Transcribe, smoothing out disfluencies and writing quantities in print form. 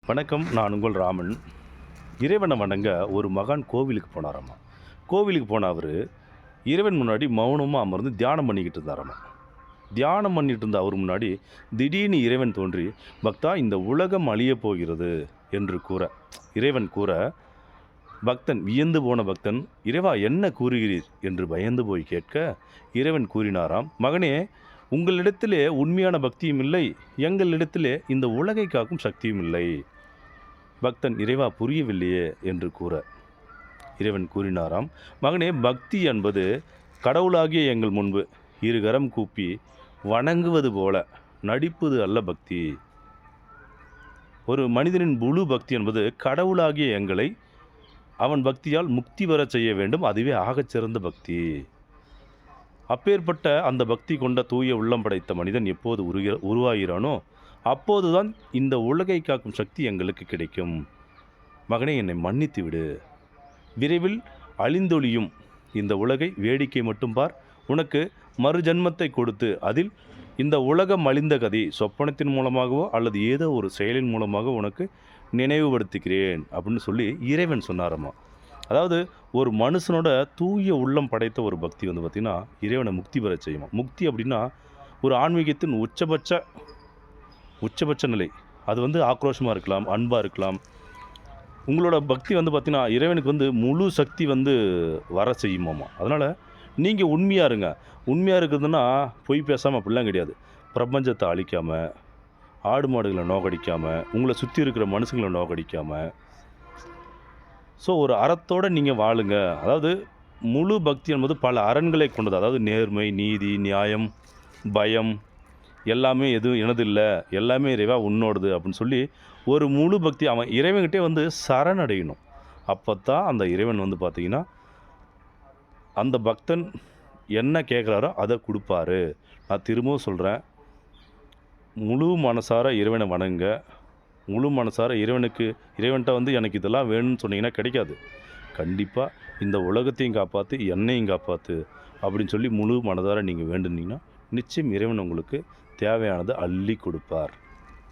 வணக்கம். நான் உங்கள் ராமன். இறைவனை வணங்க ஒரு மகான் கோவிலுக்கு போனாராமா. கோவிலுக்கு போன அவரு, இறைவன் முன்னாடி மௌனமா அமர்ந்து தியானம் பண்ணிக்கிட்டு இருந்தாராமா. தியானம் பண்ணிட்டு இருந்த அவர் முன்னாடி திடீர்னு இறைவன் தோன்றி, "பக்தா, இந்த உலகம் அழியப் போகிறது" என்று கூற, இறைவன் கூற, பக்தன் வியந்து போன பக்தன், "இறைவா, என்ன கூறுகிறீர்?" என்று பயந்து போய் கேட்க, இறைவன் கூறினாராம், "மகனே, உங்களிடத்திலே உண்மையான பக்தியும் இல்லை, எங்களிடத்திலே இந்த உலகை காக்கும் சக்தியும் இல்லை." பக்தன், "இறைவா, புரியவில்லையே" என்று கூற, இறைவன் கூறினாராம், "மகனே, பக்தி என்பது கடவுளாகிய எங்கள் முன்பு இருகரம் கூப்பி வணங்குவது போல நடிப்பது அல்ல பக்தி. ஒரு மனிதனின் முழு பக்தி என்பது கடவுளாகிய எங்களை அவன் பக்தியால் முக்தி பெறச் செய்ய வேண்டும். அதுவே ஆகச்சிறந்த பக்தி. அப்பேற்பட்ட அந்த பக்தி கொண்ட தூய உள்ளம் படைத்த மனிதன் எப்போது உருவாகிறானோ அப்போதுதான் இந்த உலகை காக்கும் சக்தி எங்களுக்கு கிடைக்கும். மகனே, என்னை மன்னித்து விடு. விரைவில் அழிந்தொழியும் இந்த உலகை வேடிக்கை மட்டும் பார். உனக்கு மறுஜன்மத்தை கொடுத்து அதில் இந்த உலகம் அழிந்த கதை சொப்பனத்தின் மூலமாகவோ அல்லது ஏதோ ஒரு செயலின் மூலமாக உனக்கு நினைவுபடுத்துகிறேன் அப்படின்னு சொல்லி இறைவன் சொன்னாரம்மா. அதாவது ஒரு மனுஷனோட தூய உள்ளம் படைத்த ஒரு பக்தி வந்து பார்த்திங்கன்னா இறைவனை முக்தி பெற செய்யுமா. முக்தி அப்படின்னா ஒரு ஆன்மீகத்தின் உச்சபட்ச நிலை. அது வந்து ஆக்ரோஷமாக இருக்கலாம், அன்பாக இருக்கலாம். உங்களோட பக்தி வந்து பார்த்திங்கன்னா இறைவனுக்கு வந்து முழு சக்தி வந்து வர செய்யுமாம்மா. அதனால் நீங்கள் உண்மையாக இருங்க. உண்மையாக இருக்குதுன்னா பொய் பேசாமல் அப்படிலாம் கிடையாது. பிரபஞ்சத்தை அழிக்காமல், ஆடு மாடுகளை நோகடிக்காமல், உங்களை சுற்றி இருக்கிற மனுஷங்களை நோகடிக்காமல், ஸோ ஒரு அறத்தோடு நீங்கள் வாழுங்க. அதாவது முழு பக்தி என்பது பல அறன்களை கொண்டது. அதாவது நேர்மை, நீதி, நியாயம், பயம், எல்லாமே எதுவும் எனது இல்லை, எல்லாமே இறைவா உன்னோடது அப்படின்னு சொல்லி ஒரு முழு பக்தி அவன் இறைவன்கிட்டே வந்து சரணடையணும். அப்போ தான் அந்த இறைவன் வந்து பார்த்திங்கன்னா அந்த பக்தன் என்ன கேட்குறாரோ அதை கொடுப்பாரு. நான் திரும்பவும் சொல்கிறேன், முழு மனசார இறைவனை வணங்க. முழு மனசார இறைவன்கிட்ட வந்து எனக்கு இதெல்லாம் வேணும்னு சொன்னீங்கன்னா கிடைக்காது. கண்டிப்பாக இந்த உலகத்தையும் காப்பாற்று, என்னையும் காப்பாற்று அப்படின்னு சொல்லி முழு மனதார நீங்கள் வேண்டுனீங்கன்னா நிச்சயம் இறைவன் உங்களுக்கு தேவையானதை அள்ளி கொடுப்பார்.